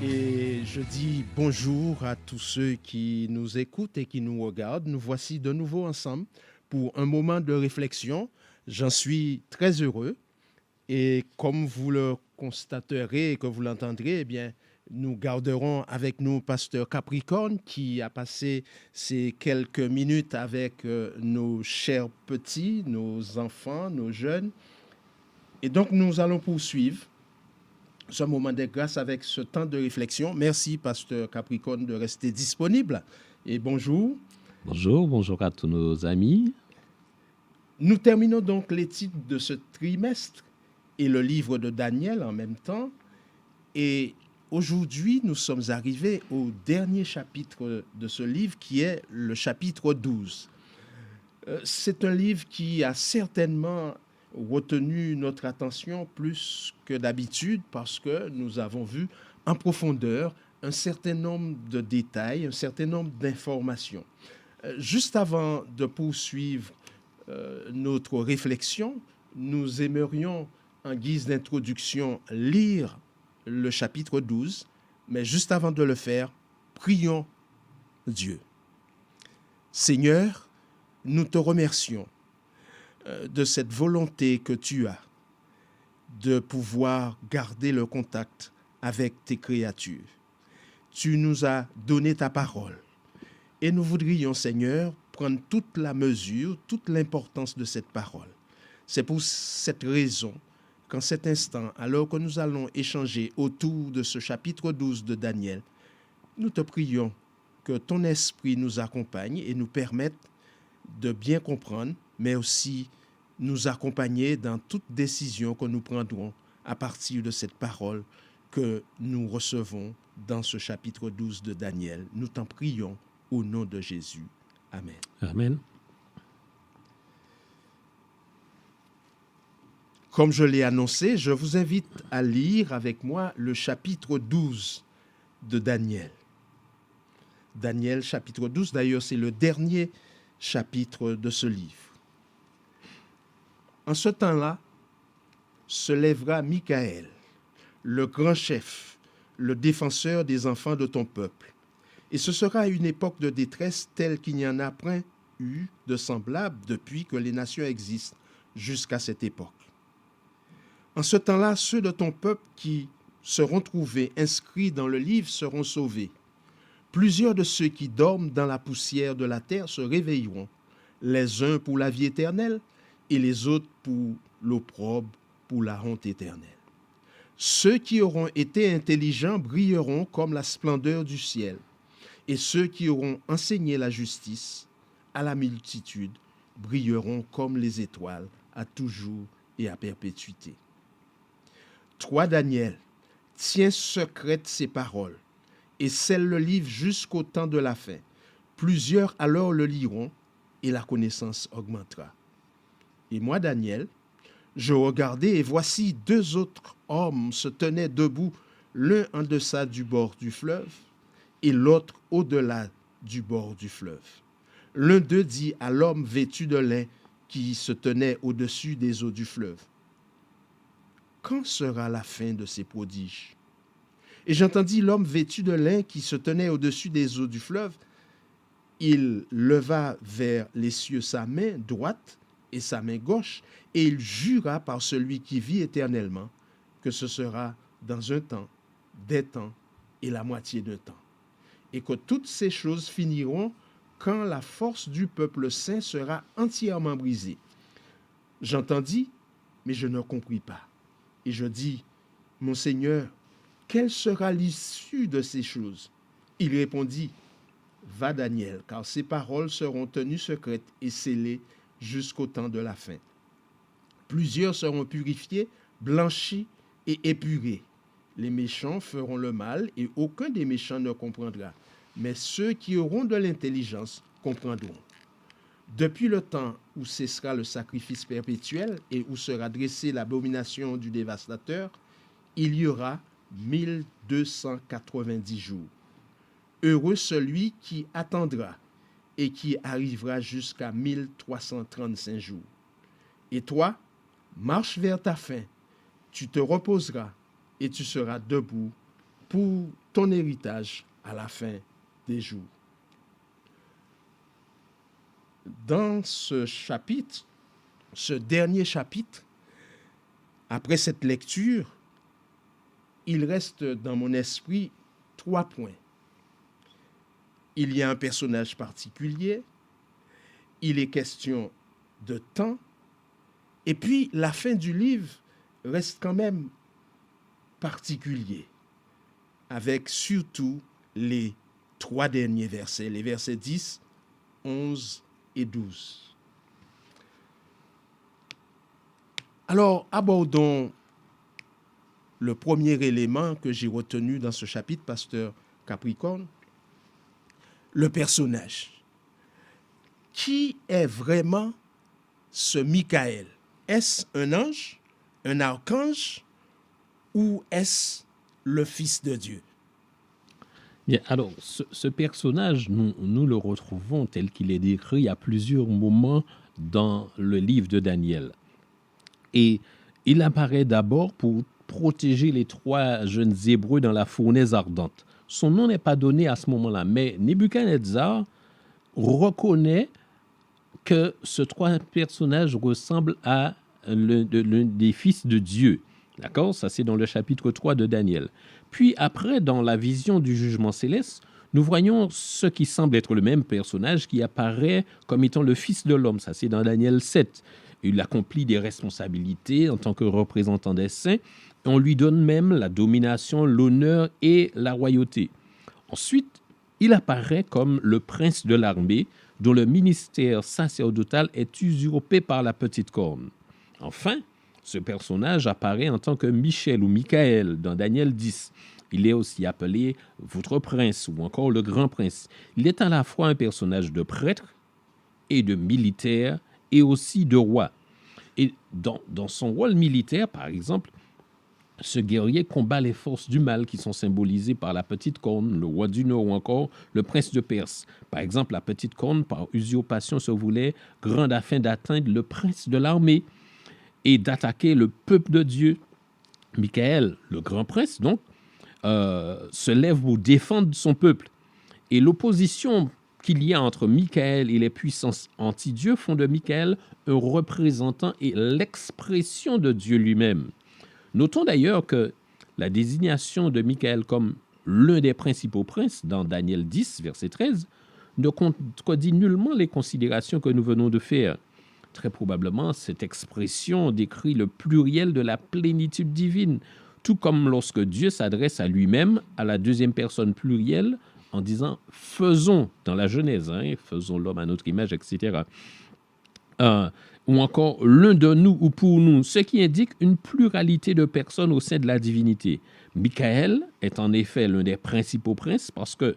Et je dis bonjour à tous ceux qui nous écoutent et qui nous regardent. Nous voici de nouveau ensemble pour un moment de réflexion. J'en suis très heureux. Et comme vous le constaterez et que vous l'entendrez, eh bien, nous garderons avec nous Pasteur Capricorne qui a passé ces quelques minutes avec nos chers petits, nos enfants, nos jeunes. Et donc, nous allons poursuivre ce moment de grâce avec ce temps de réflexion. Merci, Pasteur Capricorne, de rester disponible. Et bonjour. Bonjour, bonjour à tous nos amis. Nous terminons donc l'étude de ce trimestre et le livre de Daniel en même temps. Et aujourd'hui, nous sommes arrivés au dernier chapitre de ce livre qui est le chapitre 12. C'est un livre qui a certainement retenu notre attention plus que d'habitude parce que nous avons vu en profondeur un certain nombre de détails, un certain nombre d'informations. Juste avant de poursuivre notre réflexion, nous aimerions, en guise d'introduction, lire le chapitre 12, mais juste avant de le faire, prions Dieu. Seigneur, nous te remercions de cette volonté que tu as de pouvoir garder le contact avec tes créatures. Tu nous as donné ta parole et nous voudrions, Seigneur, prendre toute la mesure, toute l'importance de cette parole. C'est pour cette raison qu'en cet instant, alors que nous allons échanger autour de ce chapitre 12 de Daniel, nous te prions que ton esprit nous accompagne et nous permette de bien comprendre, mais aussi nous accompagner dans toute décision que nous prendrons à partir de cette parole que nous recevons dans ce chapitre 12 de Daniel. Nous t'en prions au nom de Jésus. Amen. Amen. Comme je l'ai annoncé, je vous invite à lire avec moi le chapitre 12 de Daniel. Daniel chapitre 12, d'ailleurs c'est le dernier chapitre de ce livre. En ce temps-là, se lèvera Michaël, le grand chef, le défenseur des enfants de ton peuple. Et ce sera une époque de détresse telle qu'il n'y en a point eu de semblable depuis que les nations existent jusqu'à cette époque. En ce temps-là, ceux de ton peuple qui seront trouvés inscrits dans le livre seront sauvés. Plusieurs de ceux qui dorment dans la poussière de la terre se réveilleront, les uns pour la vie éternelle et les autres pour l'opprobre, pour la honte éternelle. Ceux qui auront été intelligents brilleront comme la splendeur du ciel, et ceux qui auront enseigné la justice à la multitude brilleront comme les étoiles à toujours et à perpétuité. Toi, Daniel, tiens secrètes ces paroles et scelle le livre jusqu'au temps de la fin. Plusieurs alors le liront et la connaissance augmentera. Et moi, Daniel, je regardai et voici deux autres hommes se tenaient debout, l'un en deçà du bord du fleuve et l'autre au-delà du bord du fleuve. L'un d'eux dit à l'homme vêtu de lin qui se tenait au-dessus des eaux du fleuve: quand sera la fin de ces prodiges? Et j'entendis l'homme vêtu de lin qui se tenait au-dessus des eaux du fleuve. Il leva vers les cieux sa main droite et sa main gauche, et il jura par celui qui vit éternellement que ce sera dans un temps, des temps et la moitié d'un temps, et que toutes ces choses finiront quand la force du peuple saint sera entièrement brisée. J'entendis, mais je ne compris pas. Et je dis: mon Seigneur, quelle sera l'issue de ces choses? Il répondit: va, Daniel, car ces paroles seront tenues secrètes et scellées jusqu'au temps de la fin. Plusieurs seront purifiés, blanchis et épurés. Les méchants feront le mal et aucun des méchants ne comprendra. Mais ceux qui auront de l'intelligence comprendront. Depuis le temps où cessera le sacrifice perpétuel et où sera dressée l'abomination du dévastateur, il y aura 1290 jours. Heureux celui qui attendra et qui arrivera jusqu'à 1335 jours. Et toi, marche vers ta fin, tu te reposeras et tu seras debout pour ton héritage à la fin des jours. Dans ce chapitre, ce dernier chapitre, après cette lecture, il reste dans mon esprit 3 points. Il y a un personnage particulier, il est question de temps, et puis la fin du livre reste quand même particulier, avec surtout les 3 derniers versets, les versets 10, 11 et 12. Alors, abordons le premier élément que j'ai retenu dans ce chapitre, pasteur Capricorne, le personnage. Qui est vraiment ce Michael? Est-ce un ange, un archange, ou est-ce le Fils de Dieu? Bien, alors, ce personnage, nous le retrouvons tel qu'il est décrit à plusieurs moments dans le livre de Daniel. Et il apparaît d'abord pour protéger les 3 jeunes Hébreux dans la fournaise ardente. Son nom n'est pas donné à ce moment-là, mais Nebuchadnezzar reconnaît que ce 3 personnages ressemblent à l'un des fils de Dieu. D'accord? Ça, c'est dans le chapitre 3 de Daniel. Puis après, dans la vision du jugement céleste, nous voyons ce qui semble être le même personnage qui apparaît comme étant le Fils de l'homme. Ça, c'est dans Daniel 7. Il accomplit des responsabilités en tant que représentant des saints. On lui donne même la domination, l'honneur et la royauté. Ensuite, il apparaît comme le prince de l'armée, dont le ministère sacerdotal est usurpé par la petite corne. Enfin, ce personnage apparaît en tant que Michel ou Michael dans Daniel 10. Il est aussi appelé votre prince ou encore le grand prince. Il est à la fois un personnage de prêtre et de militaire et aussi de roi. Et dans son rôle militaire, par exemple, ce guerrier combat les forces du mal qui sont symbolisées par la petite corne, le roi du Nord ou encore le prince de Perse. Par exemple, la petite corne, par usurpation, se voulait grande afin d'atteindre le prince de l'armée et d'attaquer le peuple de Dieu. Michael, le grand prince, donc, se lève pour défendre son peuple. Et l'opposition qu'il y a entre Michael et les puissances anti-Dieu font de Michael un représentant et l'expression de Dieu lui-même. Notons d'ailleurs que la désignation de Michael comme l'un des principaux princes dans Daniel 10, verset 13, ne contredit nullement les considérations que nous venons de faire. Très probablement, cette expression décrit le pluriel de la plénitude divine, tout comme lorsque Dieu s'adresse à lui-même à la deuxième personne plurielle en disant « faisons » dans la Genèse, faisons l'homme à notre image, etc. Ou encore l'un de nous ou pour nous, ce qui indique une pluralité de personnes au sein de la divinité. Michael est en effet l'un des principaux princes parce que,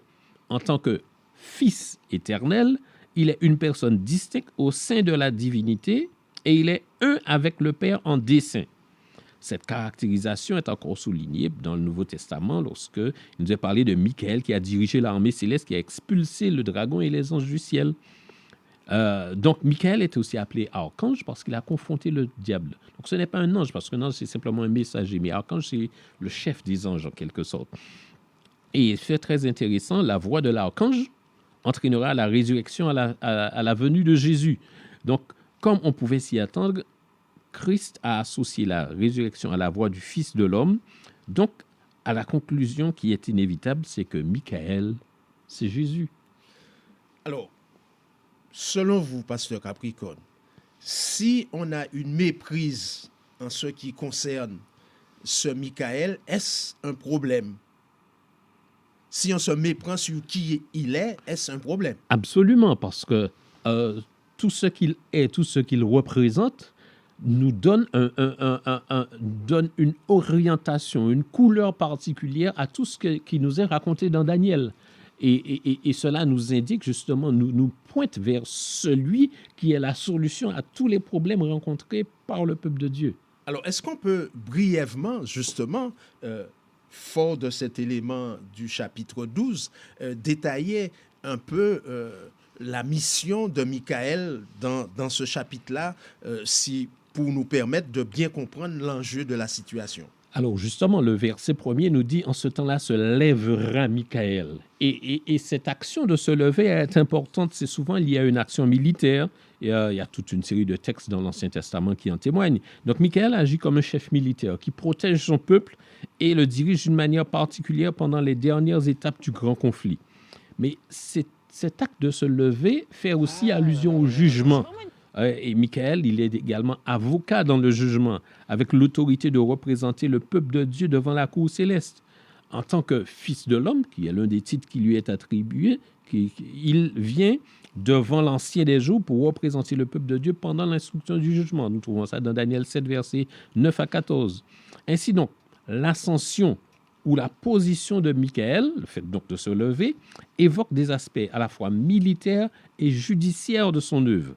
en tant que fils éternel, il est une personne distincte au sein de la divinité et il est un avec le Père en dessein. Cette caractérisation est encore soulignée dans le Nouveau Testament lorsque il nous est parlé de Michael qui a dirigé l'armée céleste, qui a expulsé le dragon et les anges du ciel. Donc, Michael est aussi appelé archange parce qu'il a confronté le diable. Donc, ce n'est pas un ange, parce qu'un ange, c'est simplement un messager, mais archange, c'est le chef des anges, en quelque sorte. Et c'est très intéressant, la voix de l'archange entraînera à la résurrection, à la venue de Jésus. Donc, comme on pouvait s'y attendre, Christ a associé la résurrection à la voix du Fils de l'homme. Donc, à la conclusion qui est inévitable, c'est que Michael, c'est Jésus. Alors, selon vous, pasteur Capricorne, si on a une méprise en ce qui concerne ce Michael, est-ce un problème? Si on se méprend sur qui il est, est-ce un problème? Absolument, parce que tout ce qu'il est, tout ce qu'il représente, nous donne, donne une orientation, une couleur particulière à tout ce qui nous est raconté dans Daniel. Et cela nous indique justement, nous pointe vers celui qui est la solution à tous les problèmes rencontrés par le peuple de Dieu. Alors, est-ce qu'on peut brièvement, justement, fort de cet élément du chapitre 12, détailler un peu la mission de Michael dans ce chapitre-là, pour nous permettre de bien comprendre l'enjeu de la situation? Alors justement, le verset premier nous dit « En ce temps-là se lèvera Michael ». Et cette action de se lever est importante. C'est souvent lié à une action militaire. Et, il y a toute une série de textes dans l'Ancien Testament qui en témoignent. Donc Michael agit comme un chef militaire qui protège son peuple et le dirige d'une manière particulière pendant les dernières étapes du grand conflit. Mais cet acte de se lever fait aussi allusion au jugement. Et Michael, il est également avocat dans le jugement, avec l'autorité de représenter le peuple de Dieu devant la cour céleste. En tant que fils de l'homme, qui est l'un des titres qui lui est attribué, il vient devant l'ancien des jours pour représenter le peuple de Dieu pendant l'instruction du jugement. Nous trouvons ça dans Daniel 7, versets 9 à 14. Ainsi donc, l'ascension ou la position de Michael, le fait donc de se lever, évoque des aspects à la fois militaires et judiciaires de son œuvre.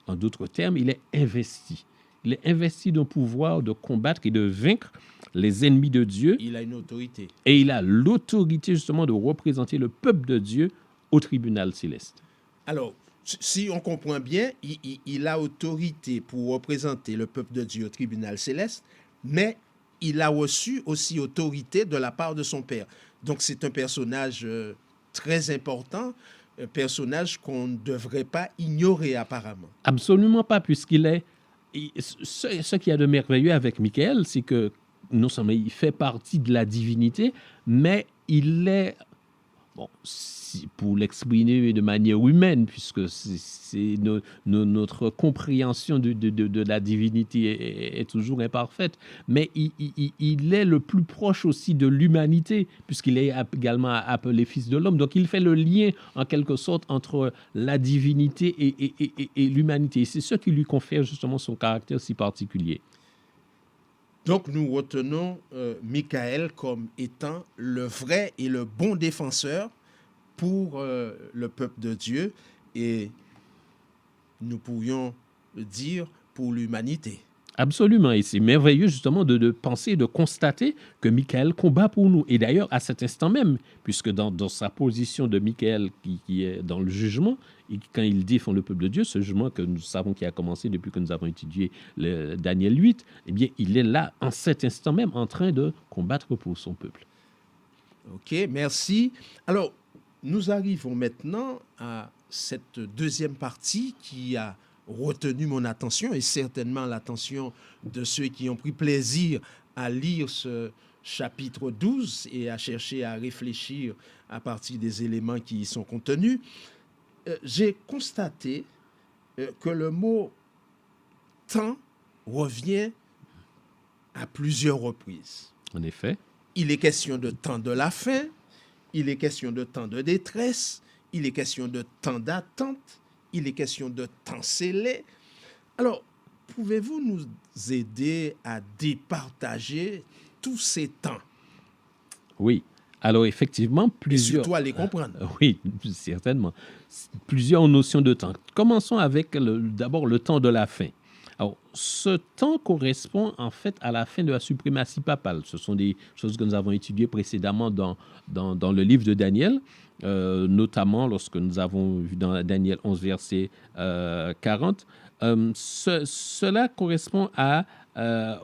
En d'autres termes, il est investi. Il est investi d'un pouvoir de combattre et de vaincre les ennemis de Dieu. Il a une autorité. Et il a l'autorité justement de représenter le peuple de Dieu au tribunal céleste. Alors, si on comprend bien, il a autorité pour représenter le peuple de Dieu au tribunal céleste, mais il a reçu aussi autorité de la part de son Père. Donc, c'est un personnage très important, un personnage qu'on ne devrait pas ignorer apparemment. Absolument pas, puisqu'il est... Ce qu'il y a de merveilleux avec Michael, c'est que non seulement il fait partie de la divinité, mais il est... Bon, pour l'exprimer de manière humaine, puisque c'est notre compréhension de la divinité est toujours imparfaite, mais il est le plus proche aussi de l'humanité, puisqu'il est également appelé fils de l'homme. Donc il fait le lien, en quelque sorte, entre la divinité et l'humanité. C'est ce qui lui confère justement son caractère si particulier. Donc nous retenons Michael comme étant le vrai et le bon défenseur pour le peuple de Dieu et nous pourrions dire pour l'humanité. Absolument, et c'est merveilleux justement de penser, de constater que Michael combat pour nous. Et d'ailleurs, à cet instant même, puisque dans sa position de Michael qui est dans le jugement, et quand il défend le peuple de Dieu, ce jugement que nous savons qui a commencé depuis que nous avons étudié Daniel 8, eh bien, il est là, en cet instant même, en train de combattre pour son peuple. Ok, merci. Alors, nous arrivons maintenant à cette deuxième partie qui a retenu mon attention et certainement l'attention de ceux qui ont pris plaisir à lire ce chapitre 12 et à chercher à réfléchir à partir des éléments qui y sont contenus. J'ai constaté que le mot « temps » revient à plusieurs reprises. En effet. Il est question de temps de la faim, il est question de temps de détresse, il est question de temps d'attente, il est question de temps scellé. Alors, pouvez-vous nous aider à départager tous ces temps? Oui. Alors, effectivement, plusieurs... Et surtout à les comprendre. Oui, certainement. Plusieurs notions de temps. Commençons avec d'abord le temps de la faim. Alors, ce temps correspond en fait à la fin de la suprématie papale. Ce sont des choses que nous avons étudiées précédemment dans le livre de Daniel, notamment lorsque nous avons vu dans Daniel 11, verset 40. Cela correspond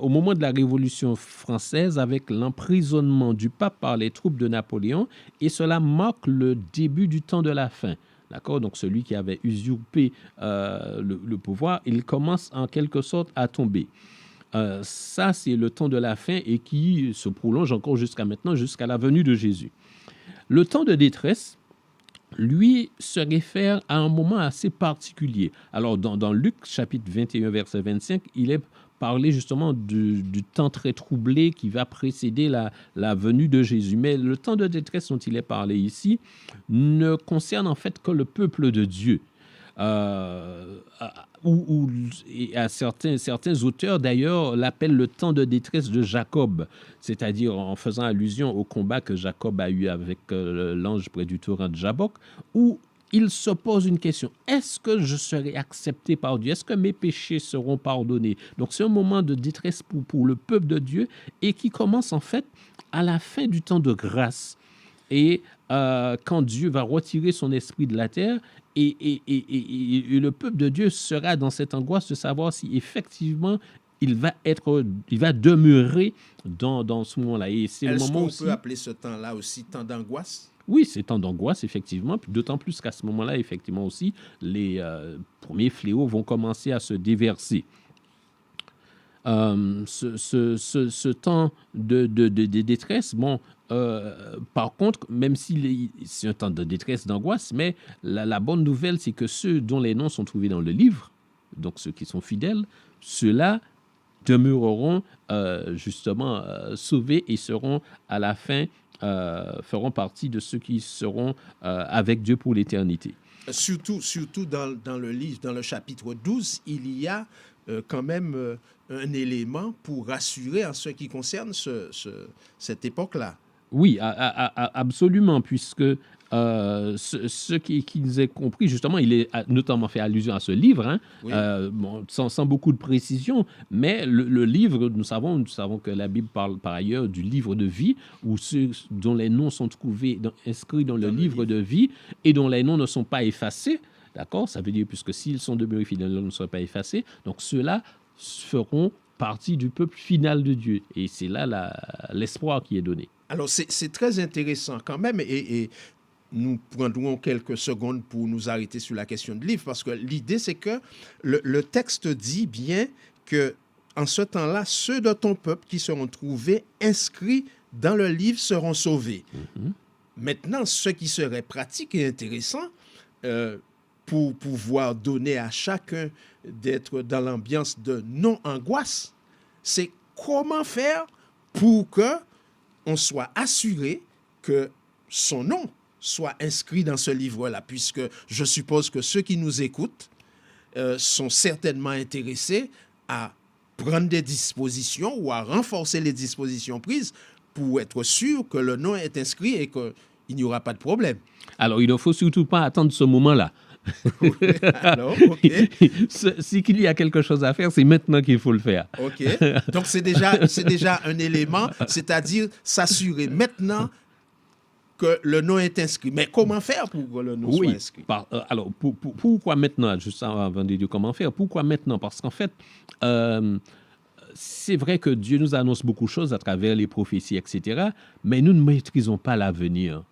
au moment de la Révolution française avec l'emprisonnement du pape par les troupes de Napoléon, et cela marque le début du temps de la faim. D'accord? Donc, celui qui avait usurpé le pouvoir, il commence en quelque sorte à tomber. Ça, c'est le temps de la fin et qui se prolonge encore jusqu'à maintenant, jusqu'à la venue de Jésus. Le temps de détresse, lui, se réfère à un moment assez particulier. Alors, dans Luc, chapitre 21, verset 25, il est parlé justement du temps très troublé qui va précéder la venue de Jésus. Mais le temps de détresse dont il est parlé ici ne concerne en fait que le peuple de Dieu. Et à certains auteurs d'ailleurs l'appellent le temps de détresse de Jacob, c'est-à-dire en faisant allusion au combat que Jacob a eu avec l'ange près du torrent de Jabbok, où il se pose une question: est-ce que je serai accepté par Dieu? Est-ce que mes péchés seront pardonnés? Donc c'est un moment de détresse pour le peuple de Dieu et qui commence en fait à la fin du temps de grâce. Et quand Dieu va retirer son esprit de la terre, et le peuple de Dieu sera dans cette angoisse de savoir si effectivement il va demeurer dans ce moment-là. Et c'est le Est-ce moment qu'on aussi. peut appeler ce temps-là aussi temps d'angoisse? Oui, c'est temps d'angoisse, effectivement. D'autant plus qu'à ce moment-là, effectivement aussi, les premiers fléaux vont commencer à se déverser. Ce temps de détresse, bon, par contre, même si c'est un temps de détresse, d'angoisse, mais la bonne nouvelle, c'est que ceux dont les noms sont trouvés dans le livre, donc ceux qui sont fidèles, ceux-là demeureront justement sauvés et seront à la fin, feront partie de ceux qui seront avec Dieu pour l'éternité. Surtout dans le livre, dans le chapitre 12, il y a quand même un élément pour rassurer en ce qui concerne cette époque-là. Oui, absolument, puisque ce qu'ils aient compris, justement, il est notamment fait allusion à ce livre, hein, Oui. bon, sans beaucoup de précision, mais le livre, nous savons que la Bible parle par ailleurs du livre de vie, où ceux dont les noms sont trouvés, inscrits dans le livre de vie, et dont les noms ne sont pas effacés, d'accord? Ça veut dire, puisque s'ils sont demeurés fidèles, ils ne seront pas effacés, donc ceux-là feront partie du peuple final de Dieu. Et c'est là l'espoir qui est donné. Alors, c'est très intéressant quand même, et nous prendrons quelques secondes pour nous arrêter sur la question de livre, parce que l'idée, c'est que le texte dit bien que en ce temps-là, ceux de ton peuple qui seront trouvés inscrits dans le livre seront sauvés. Mm-hmm. Maintenant, ce qui serait pratique et intéressant, pour pouvoir donner à chacun d'être dans l'ambiance de non-angoisse, c'est comment faire pour que on soit assuré que son nom soit inscrit dans ce livre-là, puisque je suppose que ceux qui nous écoutent sont certainement intéressés à prendre des dispositions ou à renforcer les dispositions prises pour être sûr que le nom est inscrit et qu'il n'y aura pas de problème. Alors, il ne faut surtout pas attendre ce moment-là. Alors, OK. Si qu'il y a quelque chose à faire, c'est maintenant qu'il faut le faire. OK. Donc, c'est déjà un élément, c'est-à-dire s'assurer maintenant que le nom est inscrit. Mais comment faire pour que le nom soit inscrit? Alors, pourquoi maintenant? Juste avant de dire comment faire, pourquoi maintenant? Parce qu'en fait, c'est vrai que Dieu nous annonce beaucoup de choses à travers les prophéties, etc., mais nous ne maîtrisons pas l'avenir.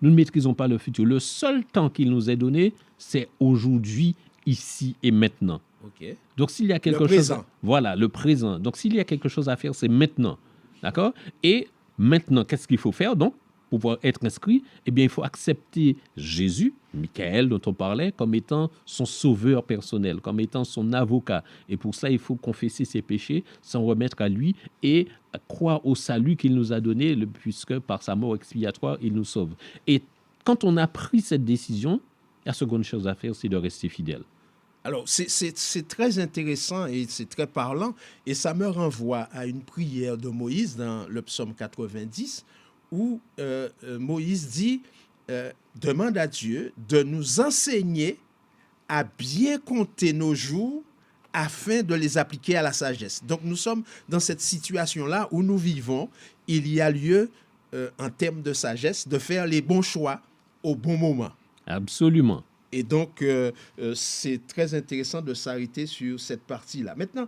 Nous ne maîtrisons pas le futur. Le seul temps qu'il nous est donné, c'est aujourd'hui, ici et maintenant. OK. Donc, s'il y a quelque chose... Voilà, le présent. Donc, s'il y a quelque chose à faire, c'est maintenant. D'accord? Et maintenant, qu'est-ce qu'il faut faire? Donc, pour pouvoir être inscrit, eh bien, il faut accepter Jésus, Michael dont on parlait, comme étant son sauveur personnel, comme étant son avocat. Et pour ça, il faut confesser ses péchés, s'en remettre à lui et croire au salut qu'il nous a donné, puisque par sa mort expiatoire, il nous sauve. Et quand on a pris cette décision, la seconde chose à faire, c'est de rester fidèle. Alors, c'est très intéressant et c'est très parlant. Et ça me renvoie à une prière de Moïse dans le psaume 90, où Moïse dit, demande à Dieu de nous enseigner à bien compter nos jours afin de les appliquer à la sagesse. Donc nous sommes dans cette situation-là où nous vivons. Il y a lieu, en termes de sagesse, de faire les bons choix au bon moment. Absolument. Et donc, c'est très intéressant de s'arrêter sur cette partie-là. Maintenant,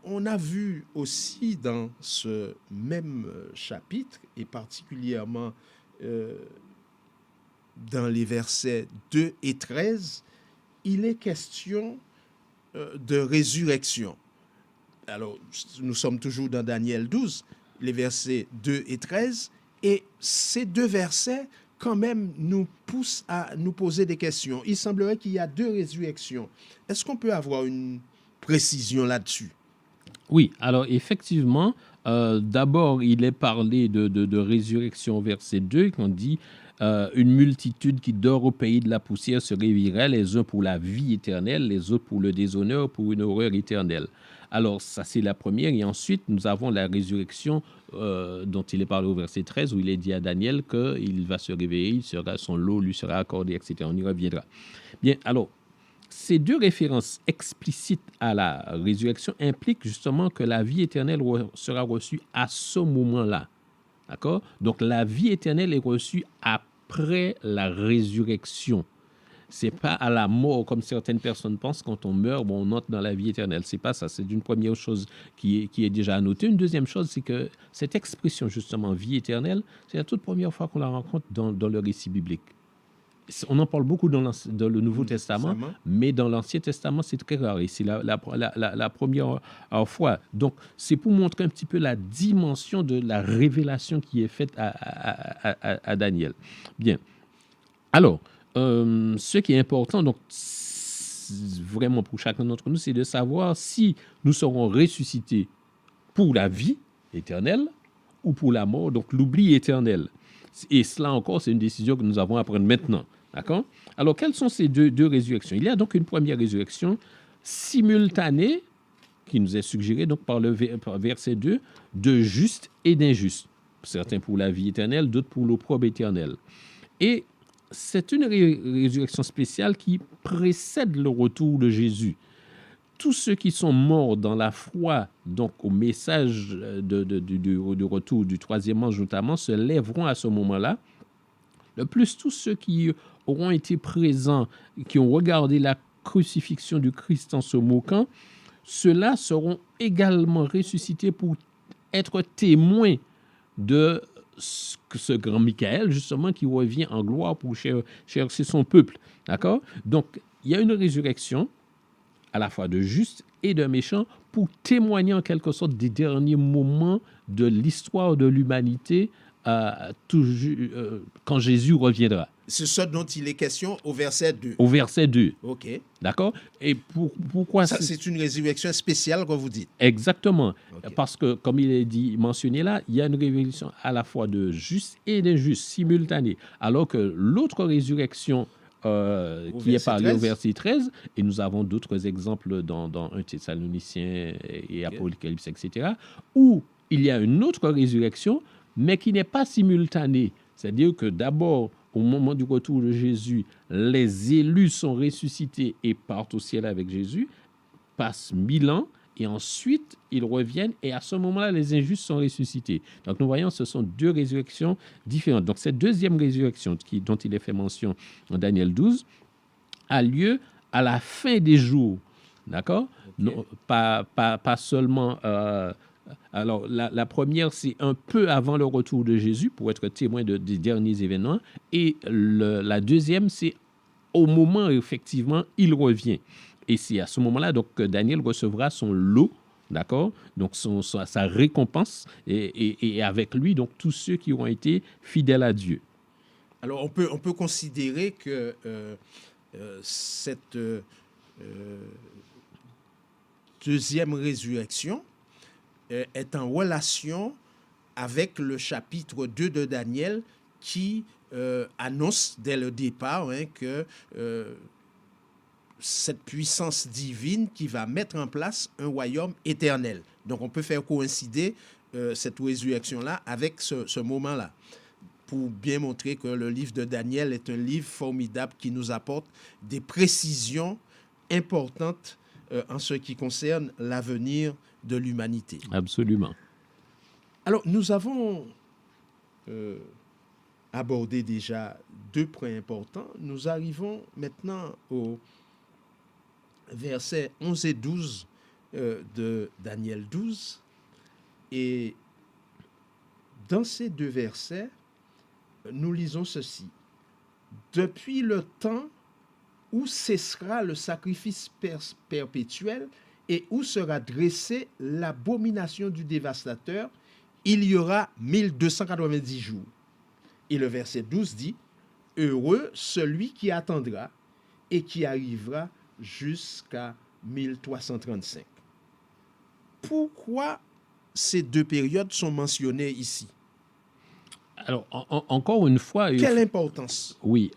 on a vu aussi dans ce même chapitre, et particulièrement dans les versets 2 et 13, il est question de résurrection. Alors, nous sommes toujours dans Daniel 12, les versets 2 et 13, et ces deux versets, quand même, nous poussent à nous poser des questions. Il semblerait qu'il y a deux résurrections. Est-ce qu'on peut avoir une précision là-dessus? Oui, alors effectivement, d'abord, il est parlé de résurrection, verset 2, qu'on dit une multitude qui dort au pays de la poussière se réveillerait, les uns pour la vie éternelle, les autres pour le déshonneur, pour une horreur éternelle. Alors, ça, c'est la première. Et ensuite, nous avons la résurrection dont il est parlé au verset 13, où il est dit à Daniel qu'il va se réveiller, son lot lui sera accordé, etc. On y reviendra. Bien, alors, ces deux références explicites à la résurrection impliquent justement que la vie éternelle sera reçue à ce moment-là. D'accord? Donc, la vie éternelle est reçue après la résurrection. C'est pas à la mort comme certaines personnes pensent, quand on meurt, bon, on entre dans la vie éternelle. C'est pas ça. C'est une première chose qui est déjà à noter. Une deuxième chose, c'est que cette expression justement vie éternelle, c'est la toute première fois qu'on la rencontre dans le récit biblique. On en parle beaucoup dans le Nouveau Testament, mais dans l'Ancien Testament, c'est très rare. Et c'est la première fois. Donc, c'est pour montrer un petit peu la dimension de la révélation qui est faite à Daniel. Bien. Alors, ce qui est important, donc, vraiment pour chacun d'entre nous, c'est de savoir si nous serons ressuscités pour la vie éternelle ou pour la mort, donc l'oubli éternel. Et cela encore, c'est une décision que nous avons à prendre maintenant. D'accord? Alors, quelles sont ces deux résurrections? Il y a donc une première résurrection simultanée qui nous est suggérée donc par verset 2, de juste et d'injuste. Certains pour la vie éternelle, d'autres pour l'opprobre éternel. Et c'est une résurrection spéciale qui précède le retour de Jésus. Tous ceux qui sont morts dans la foi, donc au message du retour du troisième ange notamment, se lèveront à ce moment-là. Le plus, tous ceux qui auront été présents, qui ont regardé la crucifixion du Christ en se moquant, ceux-là seront également ressuscités pour être témoins de ce grand Michael, justement, qui revient en gloire pour chercher son peuple. D'accord? Donc, il y a une résurrection à la fois de justes et de méchants pour témoigner en quelque sorte des derniers moments de l'histoire de l'humanité quand Jésus reviendra. C'est ce dont il est question au verset 2. Au verset 2. OK. D'accord? Et pourquoi ça, c'est une résurrection spéciale que vous dites. Exactement. Okay. Parce que, comme il est dit, mentionné là, il y a une résurrection à la fois de justes et d'injustes, simultanée. Alors que l'autre résurrection qui est parlée au verset 13, et nous avons d'autres exemples dans 1 Thessaloniciens et Apocalypse, etc., où il y a une autre résurrection, mais qui n'est pas simultanée. C'est-à-dire que d'abord, au moment du retour de Jésus, les élus sont ressuscités et partent au ciel avec Jésus, passent 1000 ans, et ensuite, ils reviennent, et à ce moment-là, les injustes sont ressuscités. Donc, nous voyons, ce sont deux résurrections différentes. Donc, cette deuxième résurrection dont il est fait mention en Daniel 12 a lieu à la fin des jours. D'accord? Okay. Non, pas seulement... alors, la première, c'est un peu avant le retour de Jésus, pour être témoin des derniers événements. Et la deuxième, c'est au moment où, effectivement, il revient. Et c'est à ce moment-là donc, que Daniel recevra son lot, d'accord? Donc, sa récompense, et avec lui, donc, tous ceux qui auront été fidèles à Dieu. Alors, on peut considérer que cette deuxième résurrection est en relation avec le chapitre 2 de Daniel qui annonce dès le départ que cette puissance divine qui va mettre en place un royaume éternel. Donc on peut faire coïncider cette résurrection-là avec ce moment-là, pour bien montrer que le livre de Daniel est un livre formidable qui nous apporte des précisions importantes en ce qui concerne l'avenir de l'humanité. Absolument. Alors, nous avons abordé déjà deux points importants. Nous arrivons maintenant au versets 11 et 12 de Daniel 12. Et dans ces deux versets, nous lisons ceci. « Depuis le temps où cessera le sacrifice perpétuel et où sera dressée l'abomination du dévastateur, il y aura 1290 jours. » Et le verset 12 dit, « Heureux celui qui attendra et qui arrivera jusqu'à 1335. » Pourquoi ces deux périodes sont mentionnées ici? Alors, encore une fois... Quelle importance? Oui,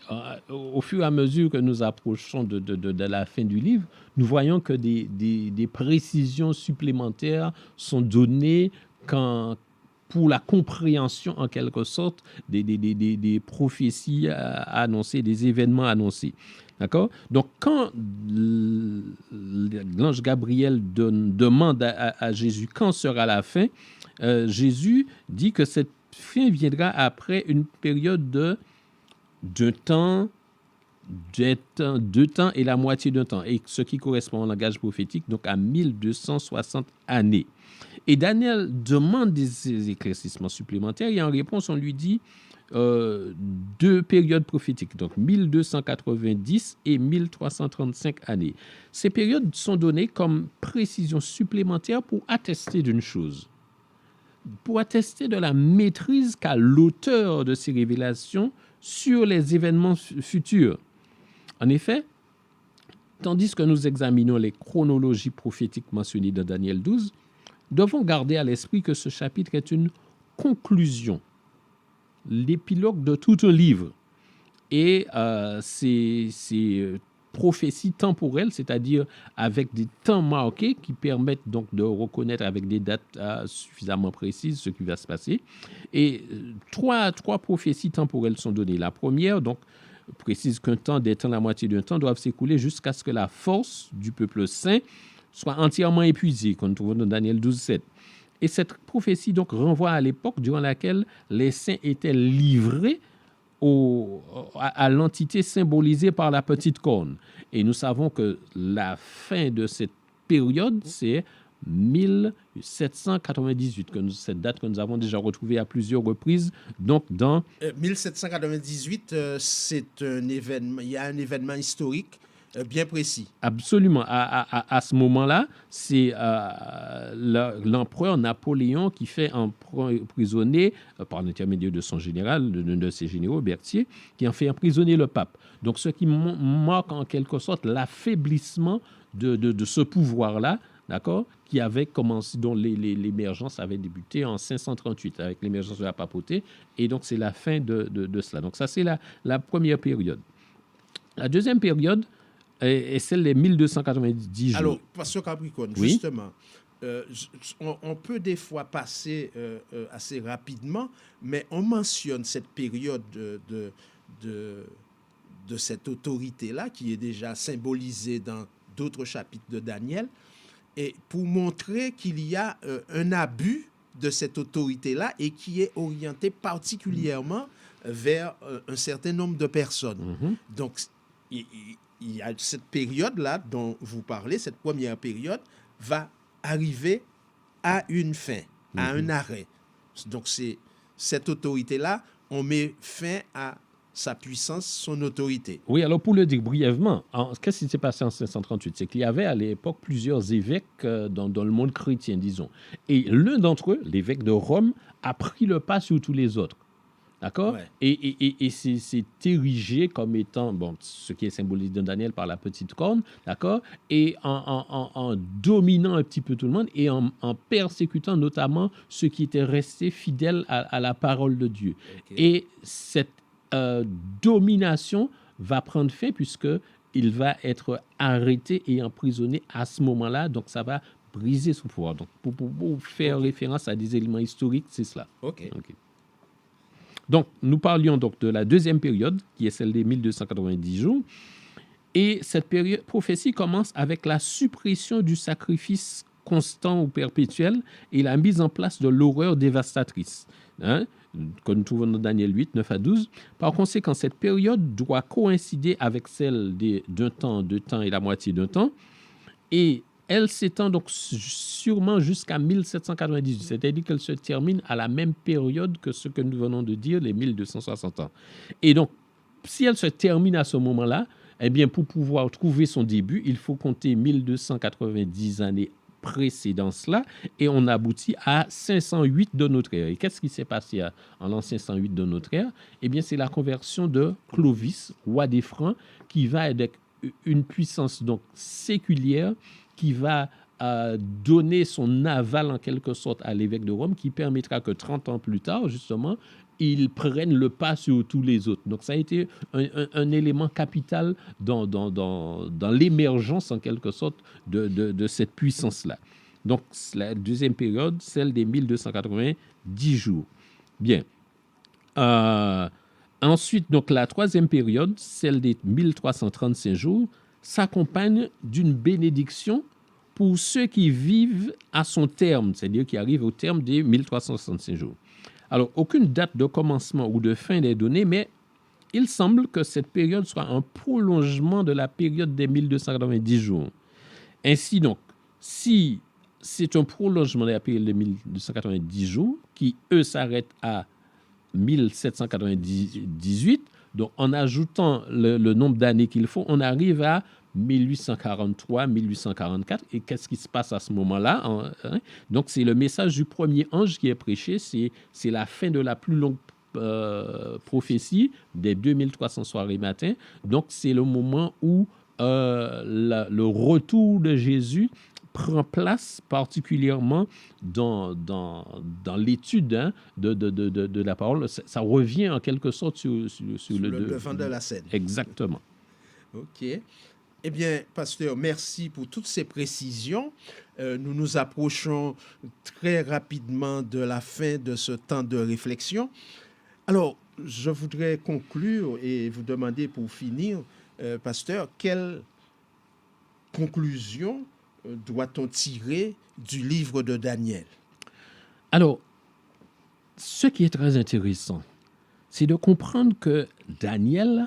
au fur et à mesure que nous approchons de la fin du livre, nous voyons que des précisions supplémentaires sont données pour la compréhension, en quelque sorte, des prophéties annoncées, des événements annoncés. D'accord? Donc, quand l'ange Gabriel demande à Jésus quand sera la fin, Jésus dit que cette fin viendra après une période d'un temps deux temps et la moitié d'un temps, et ce qui correspond au langage prophétique, donc à 1260 années. Et Daniel demande des éclaircissements supplémentaires, et en réponse, on lui dit deux périodes prophétiques, donc 1290 et 1335 années. Ces périodes sont données comme précision supplémentaire pour attester d'une chose, pour attester de la maîtrise qu'a l'auteur de ces révélations sur les événements futurs. En effet, tandis que nous examinons les chronologies prophétiques mentionnées dans Daniel 12, devons garder à l'esprit que ce chapitre est une conclusion, l'épilogue de tout un livre. Et ces prophéties temporelles, c'est-à-dire avec des temps marqués qui permettent donc de reconnaître avec des dates suffisamment précises ce qui va se passer. Et trois prophéties temporelles sont données. La première, donc, précise qu'un temps, des temps, la moitié d'un temps doivent s'écouler jusqu'à ce que la force du peuple saint soit entièrement épuisée, comme nous trouvons dans Daniel 12, 7. Et cette prophétie donc renvoie à l'époque durant laquelle les saints étaient livrés à l'entité symbolisée par la petite corne. Et nous savons que la fin de cette période, c'est 1798, cette date que nous avons déjà retrouvée à plusieurs reprises. Donc, dans 1798, c'est un événement, il y a un événement historique bien précis. Absolument. À ce moment-là, c'est l'empereur Napoléon qui fait emprisonner, par l'intermédiaire de son général, de ses généraux, Berthier, qui en fait emprisonner le pape. Donc, ce qui marque en quelque sorte l'affaiblissement de ce pouvoir-là, d'accord, qui avait commencé, dont l'émergence avait débuté en 538 avec l'émergence de la papauté, et donc c'est la fin de cela. Donc ça, c'est la première période. La deuxième période est celle des 1290 jours. Alors, Pasteur Capricorne, oui? Justement, on peut des fois passer assez rapidement, mais on mentionne cette période de cette autorité-là, qui est déjà symbolisée dans d'autres chapitres de Daniel, et pour montrer qu'il y a un abus de cette autorité-là et qui est orienté particulièrement vers un certain nombre de personnes. Mm-hmm. Donc, il y a cette période-là dont vous parlez, cette première période, va arriver à une fin, à un arrêt. Donc, c'est cette autorité-là, on met fin à sa puissance, son autorité. Oui, alors pour le dire brièvement, qu'est-ce qui s'est passé en 538? C'est qu'il y avait à l'époque plusieurs évêques dans le monde chrétien, disons. Et l'un d'entre eux, l'évêque de Rome, a pris le pas sur tous les autres. D'accord? Ouais. Et c'est érigé comme étant, bon, ce qui est symbolisé dans Daniel par la petite corne, d'accord? Et en dominant un petit peu tout le monde et en persécutant notamment ceux qui étaient restés fidèles à la parole de Dieu. Okay. Et cette domination va prendre fin puisqu'il va être arrêté et emprisonné à ce moment-là. Donc, ça va briser son pouvoir. Donc, pour faire référence à des éléments historiques, c'est cela. OK. Donc, nous parlions donc de la deuxième période, qui est celle des 1290 jours. Et cette prophétie commence avec la suppression du sacrifice constant ou perpétuel et la mise en place de l'horreur dévastatrice. Comme nous trouvons dans Daniel 8, 9 à 12. Par conséquent, cette période doit coïncider avec celle d'un temps, deux temps et la moitié d'un temps. Et elle s'étend donc sûrement jusqu'à 1798, c'est-à-dire qu'elle se termine à la même période que ce que nous venons de dire, les 1260 ans. Et donc, si elle se termine à ce moment-là, eh bien, pour pouvoir trouver son début, il faut compter 1290 années précédant cela, et on aboutit à 508 de notre ère. Et qu'est-ce qui s'est passé en l'an 508 de notre ère? Eh bien, c'est la conversion de Clovis, roi des Francs, qui va avec une puissance donc séculière, qui va donner son aval en quelque sorte à l'évêque de Rome, qui permettra que 30 ans plus tard, justement, ils prennent le pas sur tous les autres. Donc, ça a été un élément capital dans l'émergence, en quelque sorte, de cette puissance-là. Donc, la deuxième période, celle des 1290 jours. Bien. Ensuite, donc, la troisième période, celle des 1335 jours, s'accompagne d'une bénédiction pour ceux qui vivent à son terme, c'est-à-dire qui arrivent au terme des 1365 jours. Alors, aucune date de commencement ou de fin n'est donnée, mais il semble que cette période soit un prolongement de la période des 1290 jours. Ainsi donc, si c'est un prolongement de la période des 1290 jours, qui eux s'arrêtent à 1798, donc en ajoutant le nombre d'années qu'il faut, on arrive à 1843, 1844. Et qu'est-ce qui se passe à ce moment-là? Donc, c'est le message du premier ange qui est prêché. C'est la fin de la plus longue prophétie des 2300 soirées matin. Donc, c'est le moment où le retour de Jésus prend place particulièrement dans l'étude de la parole. Ça revient en quelque sorte sur le devant de la scène. Exactement. OK. Eh bien, pasteur, merci pour toutes ces précisions. Nous nous approchons très rapidement de la fin de ce temps de réflexion. Alors, je voudrais conclure et vous demander pour finir, pasteur, quelle conclusion doit-on tirer du livre de Daniel? Alors, ce qui est très intéressant, c'est de comprendre que Daniel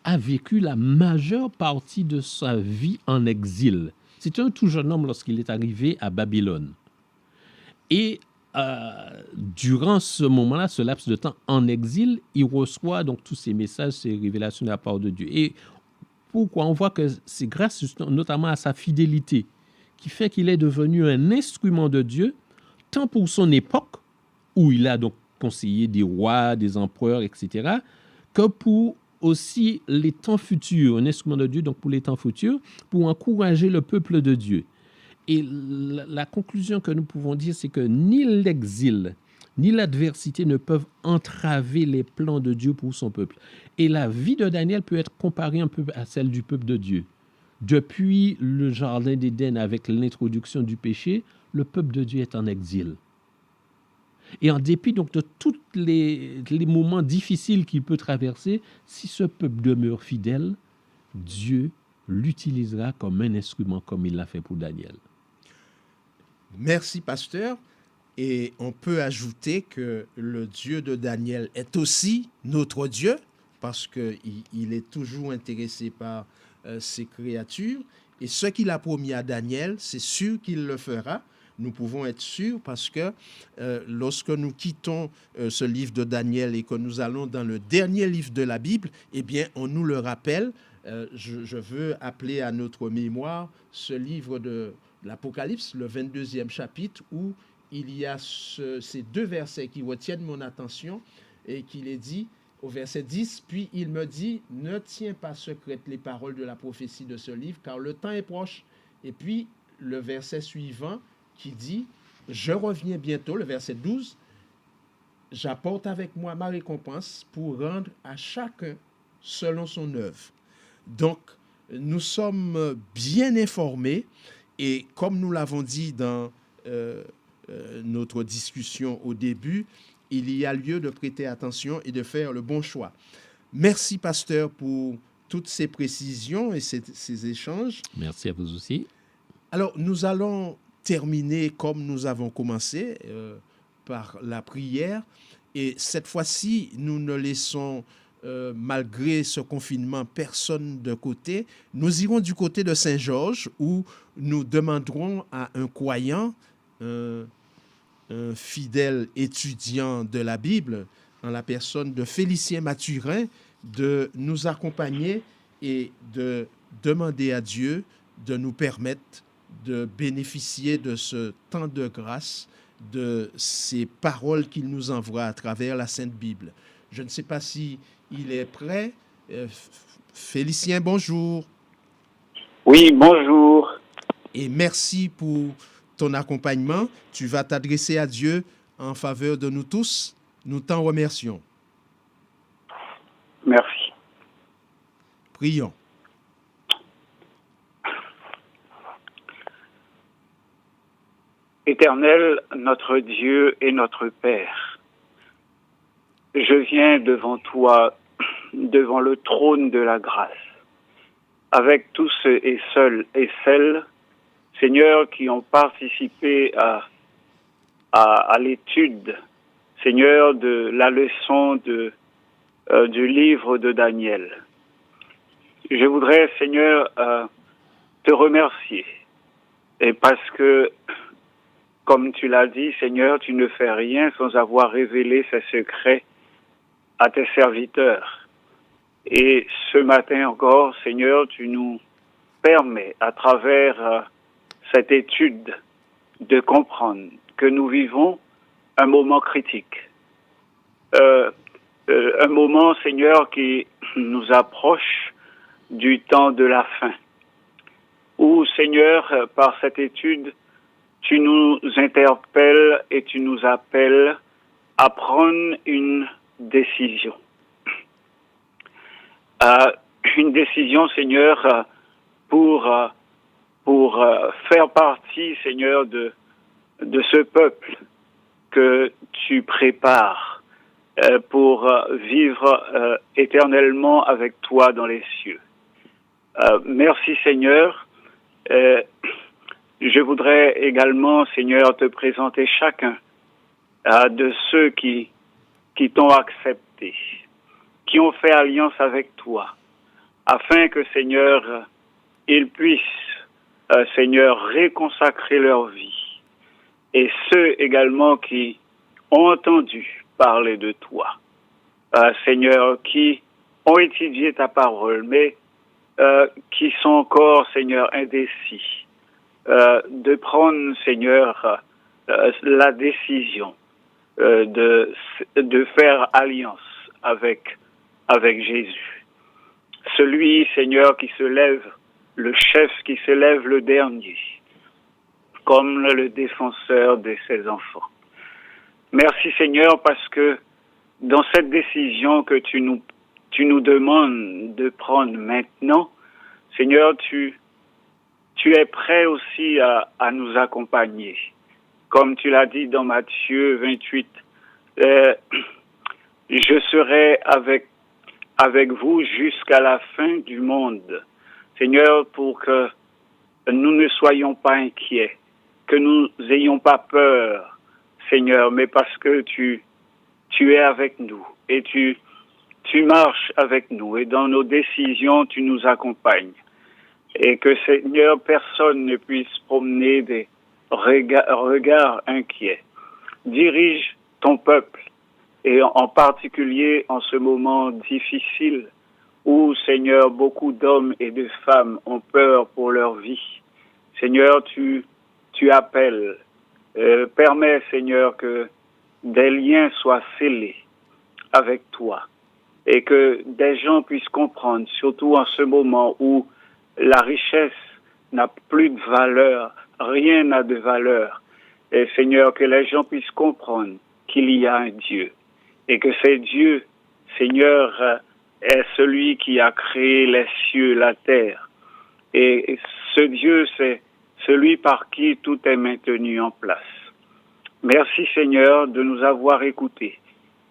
a vécu la majeure partie de sa vie en exil. C'était un tout jeune homme lorsqu'il est arrivé à Babylone. Et durant ce moment-là, ce laps de temps en exil, il reçoit donc tous ces messages, ces révélations de la part de Dieu. Et pourquoi? On voit que c'est grâce notamment à sa fidélité qui fait qu'il est devenu un instrument de Dieu, tant pour son époque, où il a donc conseillé des rois, des empereurs, etc., que pour aussi les temps futurs, un instrument de Dieu, donc pour les temps futurs, pour encourager le peuple de Dieu. Et la conclusion que nous pouvons dire, c'est que ni l'exil, ni l'adversité ne peuvent entraver les plans de Dieu pour son peuple. Et la vie de Daniel peut être comparée un peu à celle du peuple de Dieu. Depuis le jardin d'Éden, avec l'introduction du péché, le peuple de Dieu est en exil. Et en dépit donc de tous les moments difficiles qu'il peut traverser, si ce peuple demeure fidèle, Dieu l'utilisera comme un instrument, comme il l'a fait pour Daniel. Merci, pasteur. Et on peut ajouter que le Dieu de Daniel est aussi notre Dieu, parce qu'il est toujours intéressé par ses créatures. Et ce qu'il a promis à Daniel, c'est sûr qu'il le fera. Nous pouvons être sûrs parce que lorsque nous quittons ce livre de Daniel et que nous allons dans le dernier livre de la Bible, eh bien, on nous le rappelle. Je veux appeler à notre mémoire ce livre de l'Apocalypse, le 22e chapitre, où il y a ces deux versets qui retiennent mon attention et qu'il est dit au verset 10, « Puis il me dit, ne tiens pas secrètes les paroles de la prophétie de ce livre, car le temps est proche. » Et puis le verset suivant qui dit, « Je reviens bientôt », le verset 12, « J'apporte avec moi ma récompense pour rendre à chacun selon son œuvre. » Donc, nous sommes bien informés et comme nous l'avons dit dans notre discussion au début, il y a lieu de prêter attention et de faire le bon choix. Merci, pasteur, pour toutes ces précisions et ces échanges. Merci à vous aussi. Alors, nous allons terminer comme nous avons commencé, par la prière. Et cette fois-ci, nous ne laissons, malgré ce confinement, personne de côté. Nous irons du côté de Saint-Georges où nous demanderons à un croyant, un fidèle étudiant de la Bible, en la personne de Félicien Mathurin, de nous accompagner et de demander à Dieu de nous permettre de bénéficier de ce temps de grâce, de ces paroles qu'il nous envoie à travers la Sainte Bible. Je ne sais pas si il est prêt. Félicien, bonjour. Oui, bonjour. Et merci pour ton accompagnement. Tu vas t'adresser à Dieu en faveur de nous tous. Nous t'en remercions. Merci. Prions. Éternel, notre Dieu et notre Père, je viens devant toi, devant le trône de la grâce, avec tous ceux et celles, Seigneur, qui ont participé à l'étude, Seigneur, de la leçon de du livre de Daniel. Je voudrais, Seigneur, te remercier. Et parce que, comme tu l'as dit, Seigneur, tu ne fais rien sans avoir révélé ces secrets à tes serviteurs. Et ce matin encore, Seigneur, tu nous permets, à travers cette étude, de comprendre que nous vivons un moment critique. Un moment, Seigneur, qui nous approche du temps de la fin. Où, Seigneur, par cette étude, tu nous interpelles et tu nous appelles à prendre une décision. Une décision, Seigneur, pour faire partie, Seigneur, de ce peuple que tu prépares pour vivre éternellement avec toi dans les cieux. Merci, Seigneur. Je voudrais également, Seigneur, te présenter chacun de ceux qui t'ont accepté, qui ont fait alliance avec toi, afin que, Seigneur, ils puissent, Seigneur, réconsacrer leur vie. Et ceux également qui ont entendu parler de toi, Seigneur, qui ont étudié ta parole, mais qui sont encore, Seigneur, indécis, de prendre, Seigneur, la décision de faire alliance avec Jésus. Celui, Seigneur, qui se lève, le chef qui se lève le dernier, comme le défenseur de ses enfants. Merci, Seigneur, parce que dans cette décision que tu nous demandes de prendre maintenant, Seigneur, tu es prêt aussi à nous accompagner. Comme tu l'as dit dans Matthieu 28, je serai avec vous jusqu'à la fin du monde. Seigneur, pour que nous ne soyons pas inquiets, que nous n'ayons pas peur, Seigneur, mais parce que tu es avec nous et tu marches avec nous et dans nos décisions, tu nous accompagnes. Et que, Seigneur, personne ne puisse promener des regards inquiets. Dirige ton peuple et en particulier en ce moment difficile où, Seigneur, beaucoup d'hommes et de femmes ont peur pour leur vie. Seigneur, tu appelles. Permets, Seigneur, que des liens soient scellés avec toi et que des gens puissent comprendre, surtout en ce moment où la richesse n'a plus de valeur, rien n'a de valeur. Et Seigneur, que les gens puissent comprendre qu'il y a un Dieu et que c'est Dieu, Seigneur, est celui qui a créé les cieux, la terre. Et ce Dieu, c'est celui par qui tout est maintenu en place. Merci, Seigneur, de nous avoir écoutés.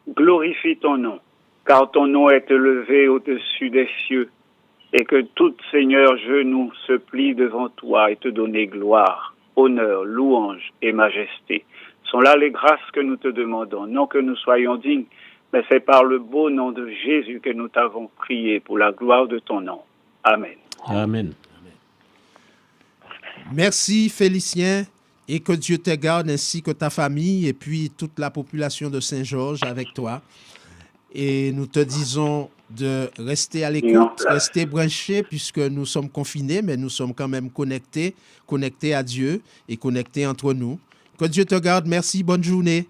Glorifie ton nom, car ton nom est élevé au-dessus des cieux, et que tout, Seigneur, genou se plie devant toi et te donner gloire, honneur, louange et majesté. Sont là les grâces que nous te demandons, non que nous soyons dignes, mais c'est par le beau nom de Jésus que nous t'avons prié pour la gloire de ton nom. Amen. Amen. Merci, Félicien, et que Dieu te garde ainsi que ta famille et puis toute la population de Saint-Georges avec toi. Et nous te disons de rester à l'écoute, rester branché puisque nous sommes confinés, mais nous sommes quand même connectés à Dieu et connectés entre nous. Que Dieu te garde. Merci. Bonne journée.